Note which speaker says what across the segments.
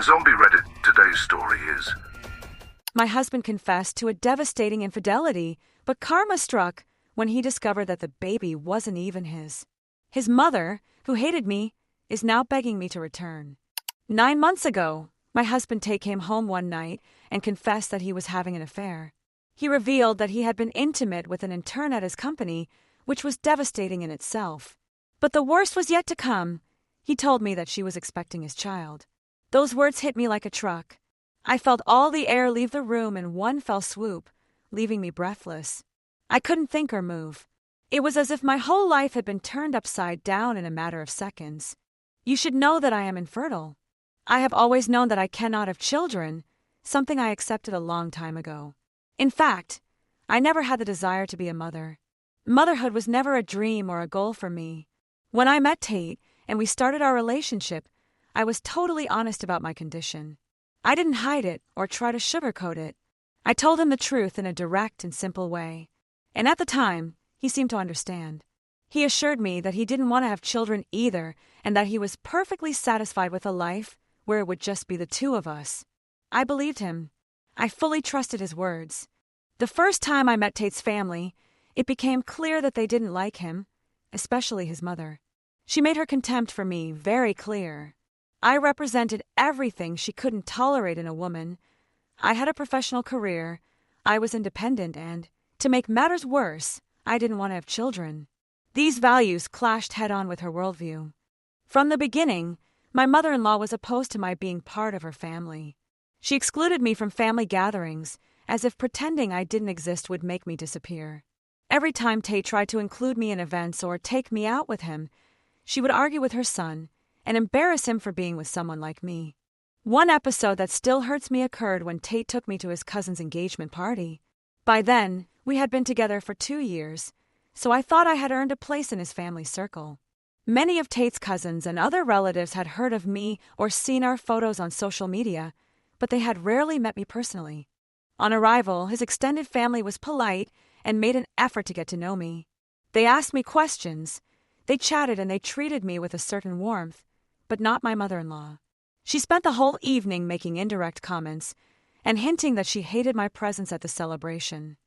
Speaker 1: On Zombie Reddit, today's story is...
Speaker 2: My husband confessed to a devastating infidelity, but karma struck when he discovered that the baby wasn't even his. His mother, who hated me, is now begging me to return. 9 months ago, my husband Tate came home one night and confessed that he was having an affair. He revealed that he had been intimate with an intern at his company, which was devastating in itself. But the worst was yet to come. He told me that she was expecting his child. Those words hit me like a truck. I felt all the air leave the room in one fell swoop, leaving me breathless. I couldn't think or move. It was as if my whole life had been turned upside down in a matter of seconds. You should know that I am infertile. I have always known that I cannot have children, something I accepted a long time ago. In fact, I never had the desire to be a mother. Motherhood was never a dream or a goal for me. When I met Tate and we started our relationship, I was totally honest about my condition. I didn't hide it or try to sugarcoat it. I told him the truth in a direct and simple way. And at the time, he seemed to understand. He assured me that he didn't want to have children either and that he was perfectly satisfied with a life where it would just be the two of us. I believed him. I fully trusted his words. The first time I met Tate's family, it became clear that they didn't like him, especially his mother. She made her contempt for me very clear. I represented everything she couldn't tolerate in a woman. I had a professional career, I was independent, and, to make matters worse, I didn't want to have children. These values clashed head-on with her worldview. From the beginning, my mother-in-law was opposed to my being part of her family. She excluded me from family gatherings, as if pretending I didn't exist would make me disappear. Every time Tate tried to include me in events or take me out with him, she would argue with her son and embarrass him for being with someone like me. One episode that still hurts me occurred when Tate took me to his cousin's engagement party. By then, we had been together for 2 years, so I thought I had earned a place in his family circle. Many of Tate's cousins and other relatives had heard of me or seen our photos on social media, but they had rarely met me personally. On arrival, his extended family was polite and made an effort to get to know me. They asked me questions. They chatted and they treated me with a certain warmth, but not my mother-in-law. She spent the whole evening making indirect comments and hinting that she hated my presence at the celebration.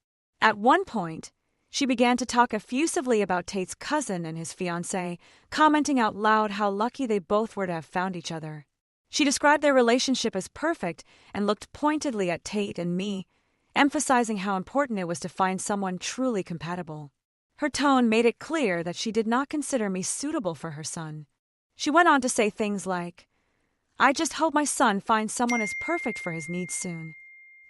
Speaker 2: At one point, she began to talk effusively about Tate's cousin and his fiancée, commenting out loud how lucky they both were to have found each other. She described their relationship as perfect and looked pointedly at Tate and me, emphasizing how important it was to find someone truly compatible. Her tone made it clear that she did not consider me suitable for her son. She went on to say things like, "I just hope my son finds someone as perfect for his needs soon."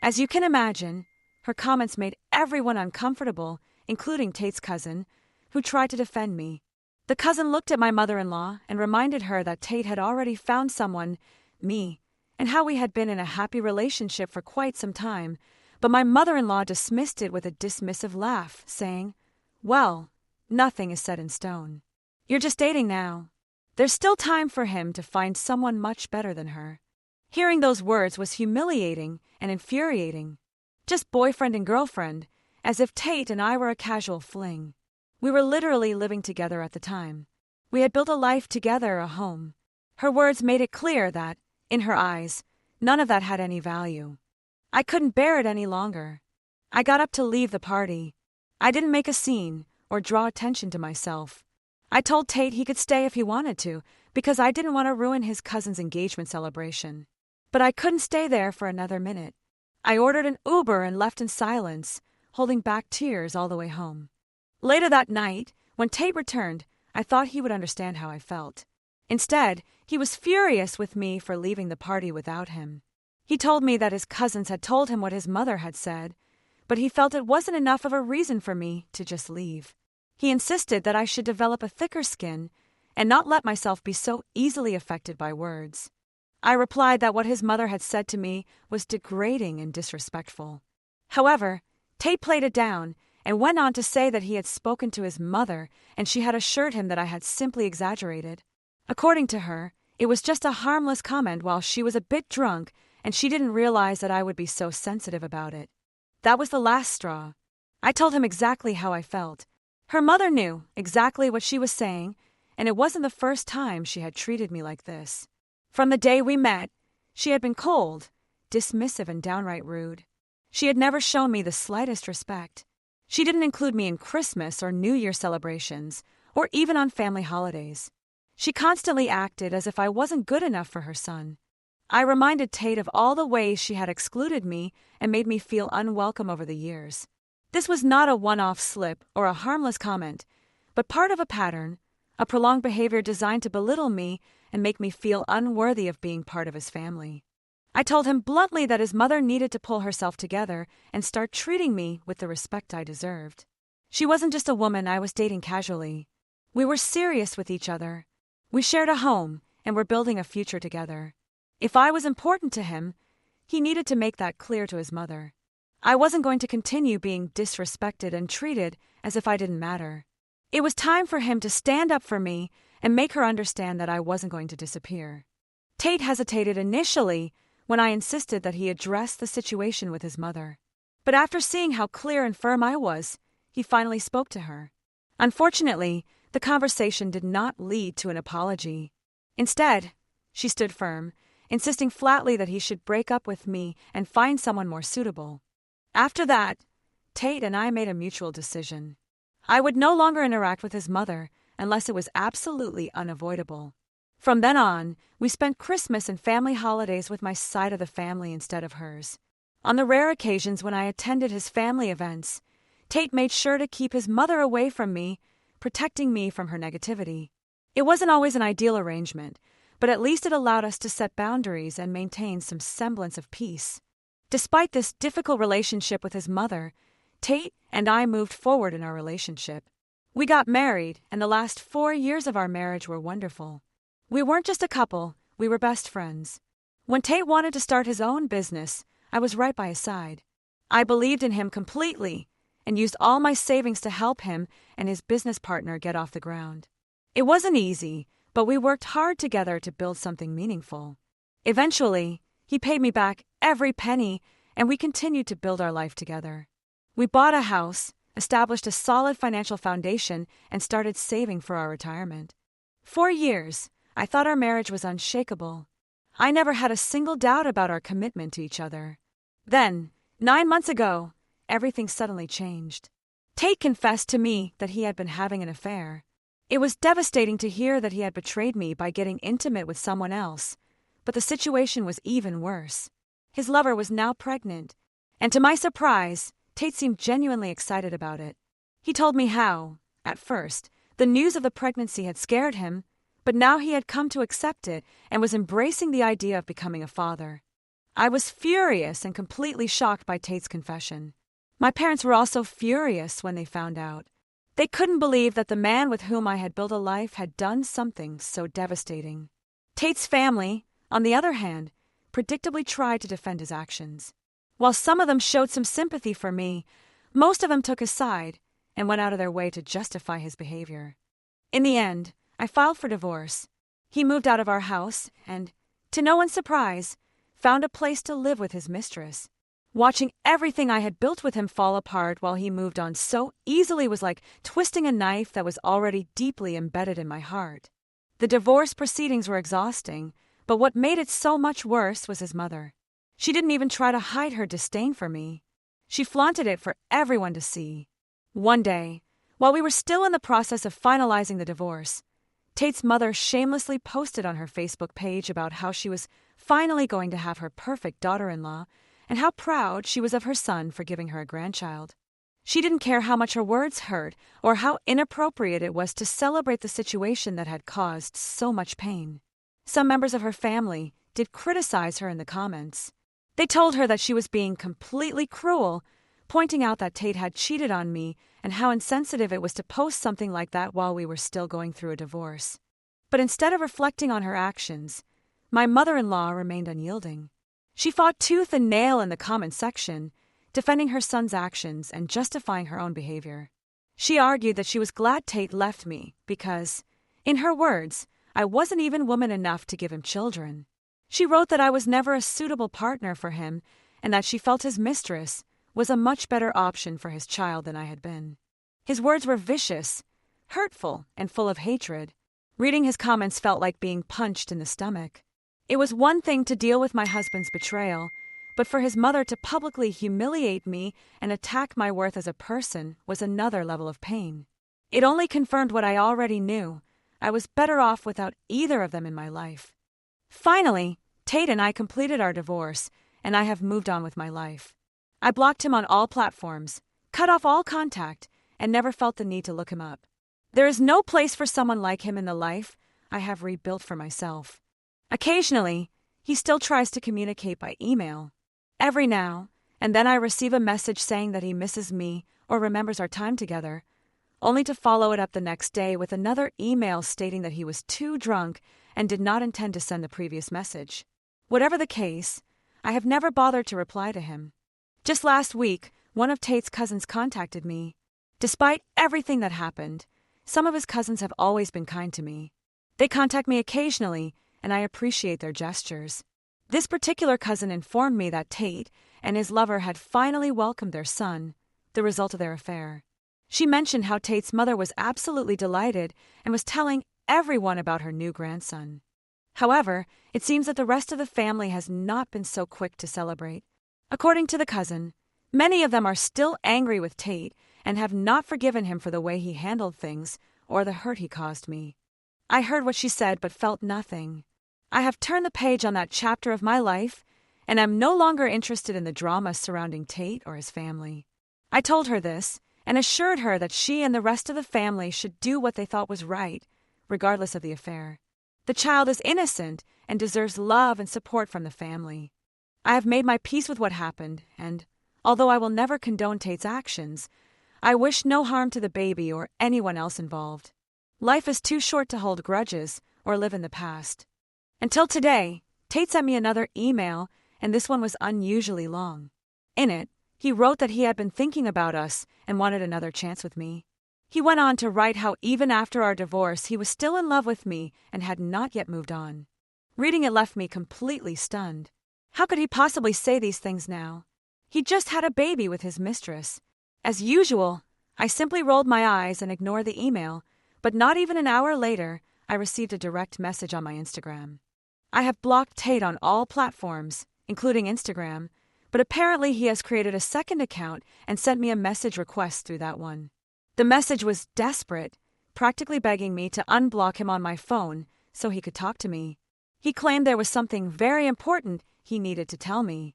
Speaker 2: As you can imagine, her comments made everyone uncomfortable, including Tate's cousin, who tried to defend me. The cousin looked at my mother-in-law and reminded her that Tate had already found someone, me, and how we had been in a happy relationship for quite some time, but my mother-in-law dismissed it with a dismissive laugh, saying, "Well, nothing is set in stone. You're just dating now. There's still time for him to find someone much better than her." Hearing those words was humiliating and infuriating. Just boyfriend and girlfriend, as if Tate and I were a casual fling. We were literally living together at the time. We had built a life together, a home. Her words made it clear that, in her eyes, none of that had any value. I couldn't bear it any longer. I got up to leave the party. I didn't make a scene or draw attention to myself. I told Tate he could stay if he wanted to, because I didn't want to ruin his cousin's engagement celebration. But I couldn't stay there for another minute. I ordered an Uber and left in silence, holding back tears all the way home. Later that night, when Tate returned, I thought he would understand how I felt. Instead, he was furious with me for leaving the party without him. He told me that his cousins had told him what his mother had said, but he felt it wasn't enough of a reason for me to just leave. He insisted that I should develop a thicker skin and not let myself be so easily affected by words. I replied that what his mother had said to me was degrading and disrespectful. However, Tate played it down and went on to say that he had spoken to his mother and she had assured him that I had simply exaggerated. According to her, it was just a harmless comment while she was a bit drunk and she didn't realize that I would be so sensitive about it. That was the last straw. I told him exactly how I felt. Her mother knew exactly what she was saying, and it wasn't the first time she had treated me like this. From the day we met, She had been cold, dismissive, and downright rude. She had never shown me the slightest respect. She didn't include me in Christmas or New Year celebrations, or even on family holidays. She constantly acted as if I wasn't good enough for her son. I reminded Tate of all the ways she had excluded me and made me feel unwelcome over the years. This was not a one-off slip or a harmless comment, but part of a pattern, a prolonged behavior designed to belittle me and make me feel unworthy of being part of his family. I told him bluntly that his mother needed to pull herself together and start treating me with the respect I deserved. She wasn't just a woman I was dating casually. We were serious with each other. We shared a home and were building a future together. If I was important to him, he needed to make that clear to his mother. I wasn't going to continue being disrespected and treated as if I didn't matter. It was time for him to stand up for me and make her understand that I wasn't going to disappear. Tate hesitated initially when I insisted that he address the situation with his mother. But after seeing how clear and firm I was, he finally spoke to her. Unfortunately, the conversation did not lead to an apology. Instead, she stood firm, insisting flatly that he should break up with me and find someone more suitable. After that, Tate and I made a mutual decision. I would no longer interact with his mother unless it was absolutely unavoidable. From then on, we spent Christmas and family holidays with my side of the family instead of hers. On the rare occasions when I attended his family events, Tate made sure to keep his mother away from me, protecting me from her negativity. It wasn't always an ideal arrangement, but at least it allowed us to set boundaries and maintain some semblance of peace. Despite this difficult relationship with his mother, Tate and I moved forward in our relationship. We got married, and the last 4 years of our marriage were wonderful. We weren't just a couple, we were best friends. When Tate wanted to start his own business, I was right by his side. I believed in him completely and used all my savings to help him and his business partner get off the ground. It wasn't easy, but we worked hard together to build something meaningful. Eventually, he paid me back every penny, and we continued to build our life together. We bought a house, established a solid financial foundation, and started saving for our retirement. For years, I thought our marriage was unshakable. I never had a single doubt about our commitment to each other. Then, 9 months ago, everything suddenly changed. Tate confessed to me that he had been having an affair. It was devastating to hear that he had betrayed me by getting intimate with someone else, but the situation was even worse. His lover was now pregnant, and to my surprise, Tate seemed genuinely excited about it. He told me how, at first, the news of the pregnancy had scared him, but now he had come to accept it and was embracing the idea of becoming a father. I was furious and completely shocked by Tate's confession. My parents were also furious when they found out. They couldn't believe that the man with whom I had built a life had done something so devastating. Tate's family, on the other hand, predictably tried to defend his actions. While some of them showed some sympathy for me, most of them took his side and went out of their way to justify his behavior. In the end, I filed for divorce. He moved out of our house and, to no one's surprise, found a place to live with his mistress. Watching everything I had built with him fall apart while he moved on so easily was like twisting a knife that was already deeply embedded in my heart. The divorce proceedings were exhausting, but what made it so much worse was his mother. She didn't even try to hide her disdain for me. She flaunted it for everyone to see. One day, while we were still in the process of finalizing the divorce, Tate's mother shamelessly posted on her Facebook page about how she was finally going to have her perfect daughter-in-law and how proud she was of her son for giving her a grandchild. She didn't care how much her words hurt or how inappropriate it was to celebrate the situation that had caused so much pain. Some members of her family did criticize her in the comments. They told her that she was being completely cruel, pointing out that Tate had cheated on me and how insensitive it was to post something like that while we were still going through a divorce. But instead of reflecting on her actions, my mother-in-law remained unyielding. She fought tooth and nail in the comment section, defending her son's actions and justifying her own behavior. She argued that she was glad Tate left me because, in her words, I wasn't even woman enough to give him children. She wrote that I was never a suitable partner for him and that she felt his mistress was a much better option for his child than I had been. His words were vicious, hurtful, and full of hatred. Reading his comments felt like being punched in the stomach. It was one thing to deal with my husband's betrayal, but for his mother to publicly humiliate me and attack my worth as a person was another level of pain. It only confirmed what I already knew. I was better off without either of them in my life. Finally, Tate and I completed our divorce, and I have moved on with my life. I blocked him on all platforms, cut off all contact, and never felt the need to look him up. There is no place for someone like him in the life I have rebuilt for myself. Occasionally, he still tries to communicate by email. Every now and then I receive a message saying that he misses me or remembers our time together, only to follow it up the next day with another email stating that he was too drunk and did not intend to send the previous message. Whatever the case, I have never bothered to reply to him. Just last week, one of Tate's cousins contacted me. Despite everything that happened, some of his cousins have always been kind to me. They contact me occasionally, and I appreciate their gestures. This particular cousin informed me that Tate and his lover had finally welcomed their son, the result of their affair. She mentioned how Tate's mother was absolutely delighted and was telling everyone about her new grandson. However, it seems that the rest of the family has not been so quick to celebrate. According to the cousin, many of them are still angry with Tate and have not forgiven him for the way he handled things or the hurt he caused me. I heard what she said but felt nothing. I have turned the page on that chapter of my life, and am no longer interested in the drama surrounding Tate or his family. I told her this and assured her that she and the rest of the family should do what they thought was right, regardless of the affair. The child is innocent and deserves love and support from the family. I have made my peace with what happened, and, although I will never condone Tate's actions, I wish no harm to the baby or anyone else involved. Life is too short to hold grudges or live in the past. Until today, Tate sent me another email, and this one was unusually long. In it, he wrote that he had been thinking about us and wanted another chance with me. He went on to write how even after our divorce, he was still in love with me and had not yet moved on. Reading it left me completely stunned. How could he possibly say these things now? He just had a baby with his mistress. As usual, I simply rolled my eyes and ignored the email, but not even an hour later, I received a direct message on my Instagram. I have blocked Tate on all platforms, including Instagram, but apparently he has created a second account and sent me a message request through that one. The message was desperate, practically begging me to unblock him on my phone so he could talk to me. He claimed there was something very important he needed to tell me.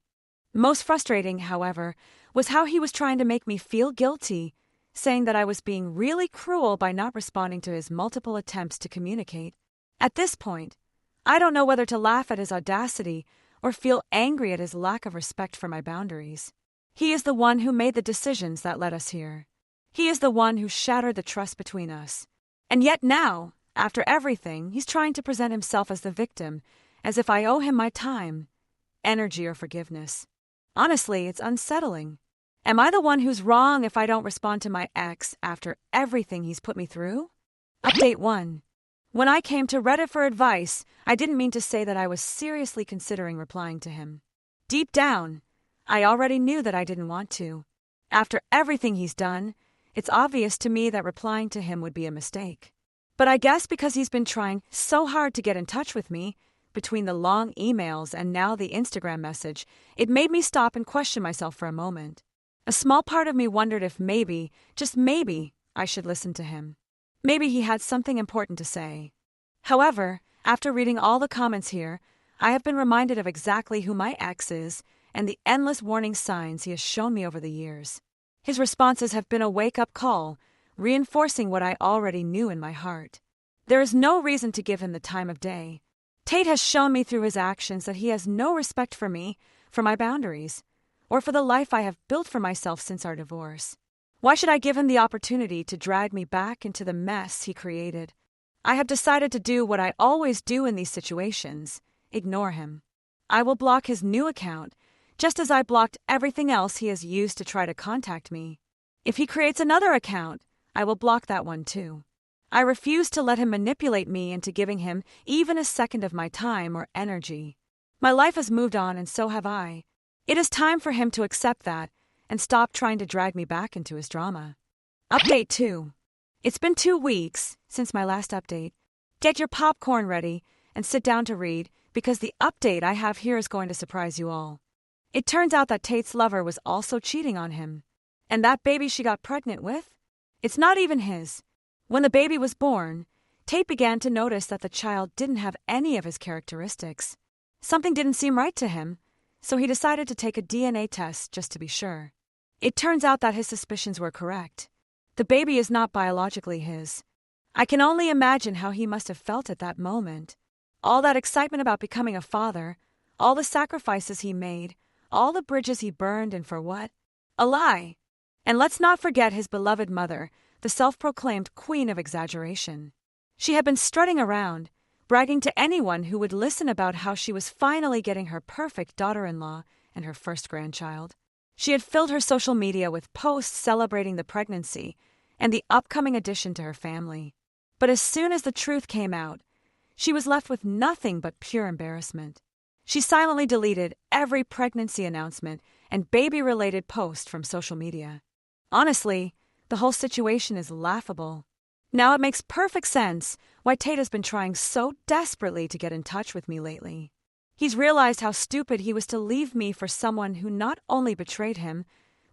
Speaker 2: Most frustrating, however, was how he was trying to make me feel guilty, saying that I was being really cruel by not responding to his multiple attempts to communicate. At this point, I don't know whether to laugh at his audacity or feel angry at his lack of respect for my boundaries. He is the one who made the decisions that led us here. He is the one who shattered the trust between us. And yet now, after everything, he's trying to present himself as the victim, as if I owe him my time, energy, or forgiveness. Honestly, it's unsettling. Am I the one who's wrong if I don't respond to my ex after everything he's put me through? Update 1. When I came to Reddit for advice, I didn't mean to say that I was seriously considering replying to him. Deep down, I already knew that I didn't want to. After everything he's done, it's obvious to me that replying to him would be a mistake. But I guess because he's been trying so hard to get in touch with me, between the long emails and now the Instagram message, it made me stop and question myself for a moment. A small part of me wondered if maybe, just maybe, I should listen to him. Maybe he had something important to say. However, after reading all the comments here, I have been reminded of exactly who my ex is and the endless warning signs he has shown me over the years. His responses have been a wake-up call, reinforcing what I already knew in my heart. There is no reason to give him the time of day. Tate has shown me through his actions that he has no respect for me, for my boundaries, or for the life I have built for myself since our divorce. Why should I give him the opportunity to drag me back into the mess he created? I have decided to do what I always do in these situations: ignore him. I will block his new account, just as I blocked everything else he has used to try to contact me. If he creates another account, I will block that one too. I refuse to let him manipulate me into giving him even a second of my time or energy. My life has moved on, and so have I. It is time for him to accept that and stop trying to drag me back into his drama. Update 2. It's been 2 weeks since my last update. Get your popcorn ready, and sit down to read, because the update I have here is going to surprise you all. It turns out that Tate's lover was also cheating on him. And that baby she got pregnant with? It's not even his. When the baby was born, Tate began to notice that the child didn't have any of his characteristics. Something didn't seem right to him, so he decided to take a DNA test just to be sure. It turns out that his suspicions were correct. The baby is not biologically his. I can only imagine how he must have felt at that moment. All that excitement about becoming a father, all the sacrifices he made, all the bridges he burned, and for what? A lie. And let's not forget his beloved mother, the self-proclaimed queen of exaggeration. She had been strutting around, bragging to anyone who would listen about how she was finally getting her perfect daughter-in-law and her first grandchild. She had filled her social media with posts celebrating the pregnancy and the upcoming addition to her family. But as soon as the truth came out, she was left with nothing but pure embarrassment. She silently deleted every pregnancy announcement and baby-related post from social media. Honestly, the whole situation is laughable. Now it makes perfect sense why Tate has been trying so desperately to get in touch with me lately. He's realized how stupid he was to leave me for someone who not only betrayed him,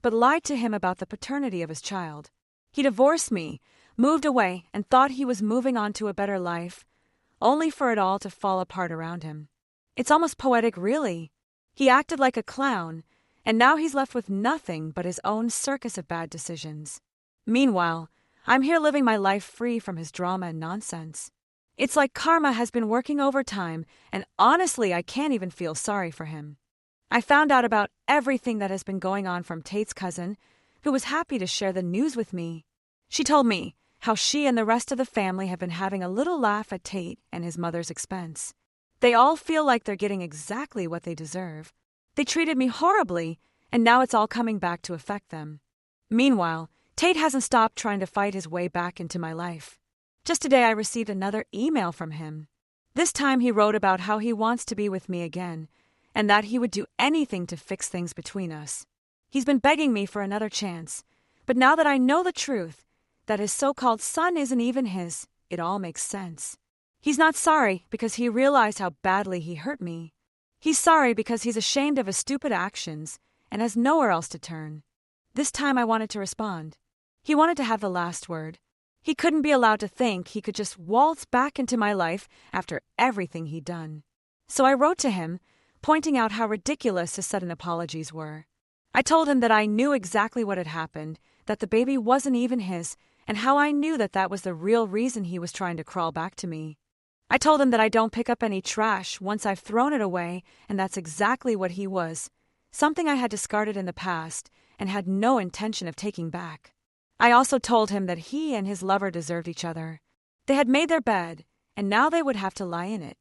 Speaker 2: but lied to him about the paternity of his child. He divorced me, moved away, and thought he was moving on to a better life, only for it all to fall apart around him. It's almost poetic, really. He acted like a clown, and now he's left with nothing but his own circus of bad decisions. Meanwhile, I'm here living my life free from his drama and nonsense. It's like karma has been working overtime, and honestly, I can't even feel sorry for him. I found out about everything that has been going on from Tate's cousin, who was happy to share the news with me. She told me how she and the rest of the family have been having a little laugh at Tate and his mother's expense. They all feel like they're getting exactly what they deserve. They treated me horribly, and now it's all coming back to affect them. Meanwhile, Tate hasn't stopped trying to fight his way back into my life. Just today I received another email from him. This time he wrote about how he wants to be with me again, and that he would do anything to fix things between us. He's been begging me for another chance, but now that I know the truth, that his so-called son isn't even his, it all makes sense. He's not sorry because he realized how badly he hurt me. He's sorry because he's ashamed of his stupid actions and has nowhere else to turn. This time I wanted to respond. He wanted to have the last word. He couldn't be allowed to think he could just waltz back into my life after everything he'd done. So I wrote to him, pointing out how ridiculous his sudden apologies were. I told him that I knew exactly what had happened, that the baby wasn't even his, and how I knew that that was the real reason he was trying to crawl back to me. I told him that I don't pick up any trash once I've thrown it away, and that's exactly what he was, something I had discarded in the past and had no intention of taking back. I also told him that he and his lover deserved each other. They had made their bed, and now they would have to lie in it.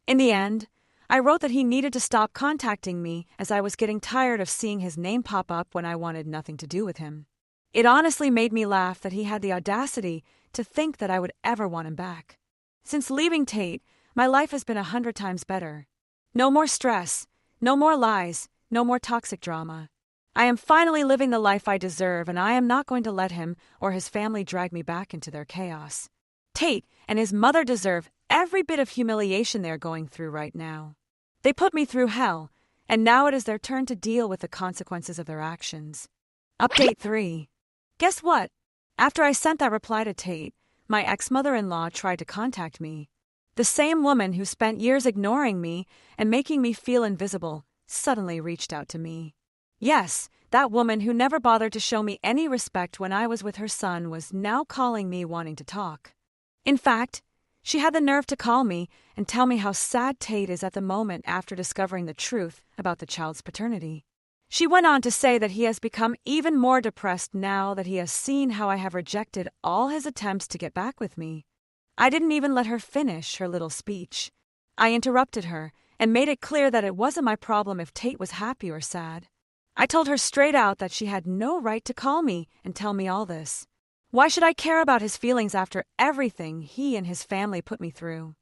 Speaker 2: In the end, I wrote that he needed to stop contacting me as I was getting tired of seeing his name pop up when I wanted nothing to do with him. It honestly made me laugh that he had the audacity to think that I would ever want him back. Since leaving Tate, my life has been 100 times better. No more stress, no more lies, no more toxic drama. I am finally living the life I deserve, and I am not going to let him or his family drag me back into their chaos. Tate and his mother deserve every bit of humiliation they're going through right now. They put me through hell, and now it is their turn to deal with the consequences of their actions. Update 3. Guess what? After I sent that reply to Tate, my ex-mother-in-law tried to contact me. The same woman who spent years ignoring me and making me feel invisible suddenly reached out to me. Yes, that woman who never bothered to show me any respect when I was with her son was now calling me wanting to talk. In fact, she had the nerve to call me and tell me how sad Tate is at the moment after discovering the truth about the child's paternity. She went on to say that he has become even more depressed now that he has seen how I have rejected all his attempts to get back with me. I didn't even let her finish her little speech. I interrupted her and made it clear that it wasn't my problem if Tate was happy or sad. I told her straight out that she had no right to call me and tell me all this. Why should I care about his feelings after everything he and his family put me through?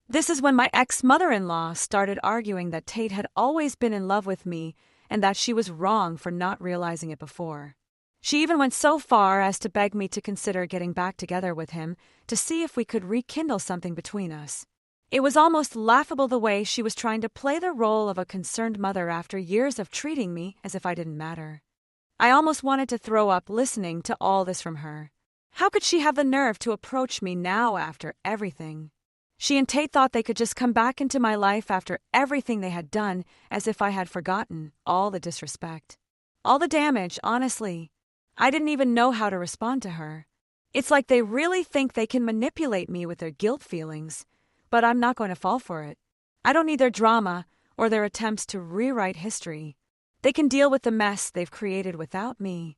Speaker 2: This is when my ex-mother-in-law started arguing that Tate had always been in love with me and that she was wrong for not realizing it before. She even went so far as to beg me to consider getting back together with him to see if we could rekindle something between us. It was almost laughable the way she was trying to play the role of a concerned mother after years of treating me as if I didn't matter. I almost wanted to throw up listening to all this from her. How could she have the nerve to approach me now after everything? She and Tate thought they could just come back into my life after everything they had done, as if I had forgotten all the disrespect. All the damage, honestly. I didn't even know how to respond to her. It's like they really think they can manipulate me with their guilt feelings, but I'm not going to fall for it. I don't need their drama or their attempts to rewrite history. They can deal with the mess they've created without me.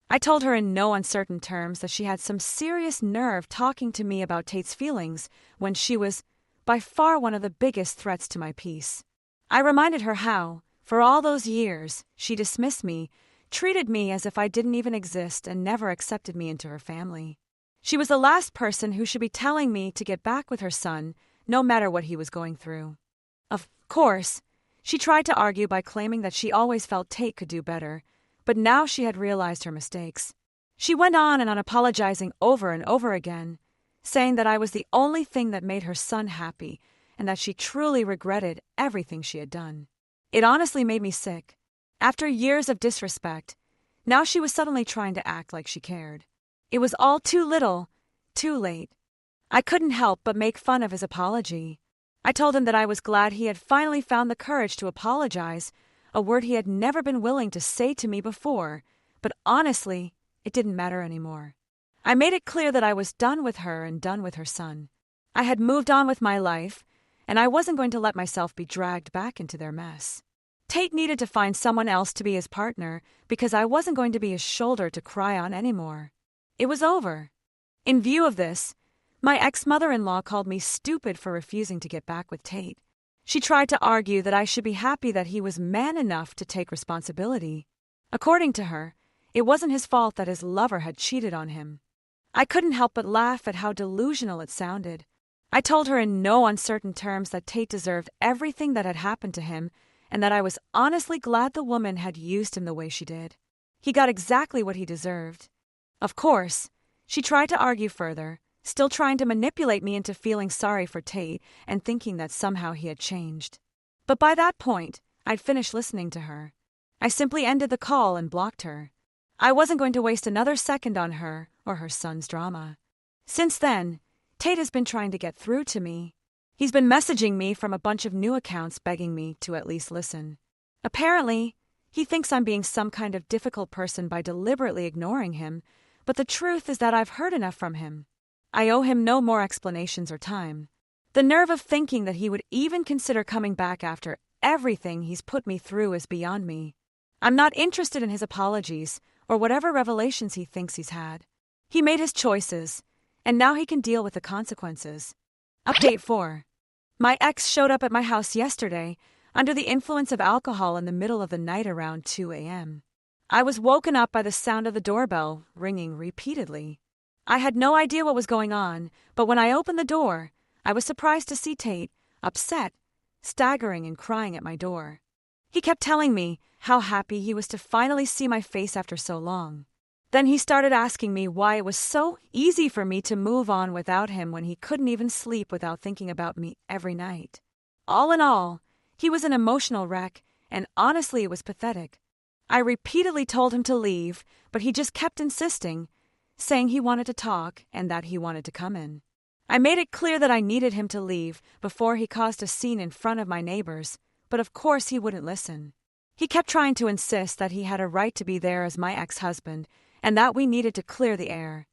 Speaker 2: I told her in no uncertain terms that she had some serious nerve talking to me about Tate's feelings when she was, by far, one of the biggest threats to my peace. I reminded her how, for all those years, she dismissed me, treated me as if I didn't even exist, and never accepted me into her family. She was the last person who should be telling me to get back with her son, no matter what he was going through. Of course, she tried to argue by claiming that she always felt Tate could do better, but now she had realized her mistakes. She went on and on apologizing over and over again, saying that I was the only thing that made her son happy and that she truly regretted everything she had done. It honestly made me sick. After years of disrespect, now she was suddenly trying to act like she cared. It was all too little, too late. I couldn't help but make fun of his apology. I told him that I was glad he had finally found the courage to apologize, a word he had never been willing to say to me before, but honestly, it didn't matter anymore. I made it clear that I was done with her and done with her son. I had moved on with my life, and I wasn't going to let myself be dragged back into their mess. Tate needed to find someone else to be his partner because I wasn't going to be his shoulder to cry on anymore. It was over. In view of this, my ex-mother-in-law called me stupid for refusing to get back with Tate. She tried to argue that I should be happy that he was man enough to take responsibility. According to her, it wasn't his fault that his lover had cheated on him. I couldn't help but laugh at how delusional it sounded. I told her in no uncertain terms that Tate deserved everything that had happened to him and that I was honestly glad the woman had used him the way she did. He got exactly what he deserved. Of course, she tried to argue further, still trying to manipulate me into feeling sorry for Tate and thinking that somehow he had changed. But by that point, I'd finished listening to her. I simply ended the call and blocked her. I wasn't going to waste another second on her or her son's drama. Since then, Tate has been trying to get through to me. He's been messaging me from a bunch of new accounts begging me to at least listen. Apparently, he thinks I'm being some kind of difficult person by deliberately ignoring him, but the truth is that I've heard enough from him. I owe him no more explanations or time. The nerve of thinking that he would even consider coming back after everything he's put me through is beyond me. I'm not interested in his apologies or whatever revelations he thinks he's had. He made his choices, and now he can deal with the consequences. Update 4. My ex showed up at my house yesterday under the influence of alcohol in the middle of the night around 2 a.m. I was woken up by the sound of the doorbell ringing repeatedly. I had no idea what was going on, but when I opened the door, I was surprised to see Tate, upset, staggering and crying at my door. He kept telling me how happy he was to finally see my face after so long. Then he started asking me why it was so easy for me to move on without him when he couldn't even sleep without thinking about me every night. All in all, he was an emotional wreck, and honestly it was pathetic. I repeatedly told him to leave, but he just kept insisting, saying he wanted to talk and that he wanted to come in. I made it clear that I needed him to leave before he caused a scene in front of my neighbors, but of course he wouldn't listen. He kept trying to insist that he had a right to be there as my ex-husband and that we needed to clear the air.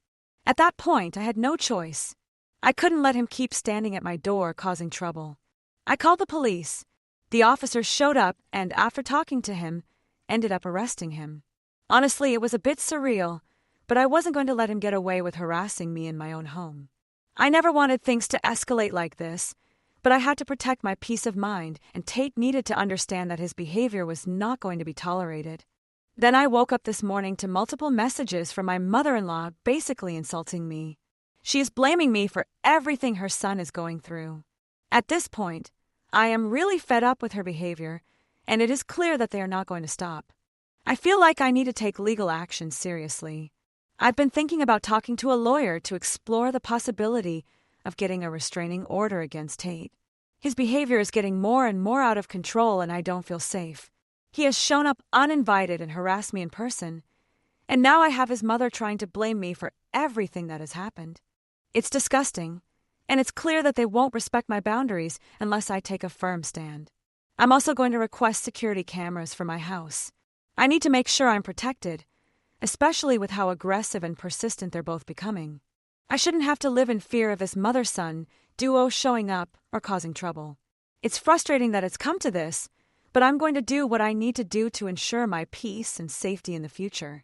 Speaker 2: At that point, I had no choice. I couldn't let him keep standing at my door causing trouble. I called the police. The officers showed up and, after talking to him, ended up arresting him. Honestly, it was a bit surreal, but I wasn't going to let him get away with harassing me in my own home. I never wanted things to escalate like this, but I had to protect my peace of mind, and Tate needed to understand that his behavior was not going to be tolerated. Then I woke up this morning to multiple messages from my mother-in-law basically insulting me. She is blaming me for everything her son is going through. At this point, I am really fed up with her behavior, and it is clear that they are not going to stop. I feel like I need to take legal action seriously. I've been thinking about talking to a lawyer to explore the possibility of getting a restraining order against Tate. His behavior is getting more and more out of control, and I don't feel safe. He has shown up uninvited and harassed me in person, and now I have his mother trying to blame me for everything that has happened. It's disgusting, and it's clear that they won't respect my boundaries unless I take a firm stand. I'm also going to request security cameras for my house. I need to make sure I'm protected, especially with how aggressive and persistent they're both becoming. I shouldn't have to live in fear of this mother-son duo showing up or causing trouble. It's frustrating that it's come to this, but I'm going to do what I need to do to ensure my peace and safety in the future.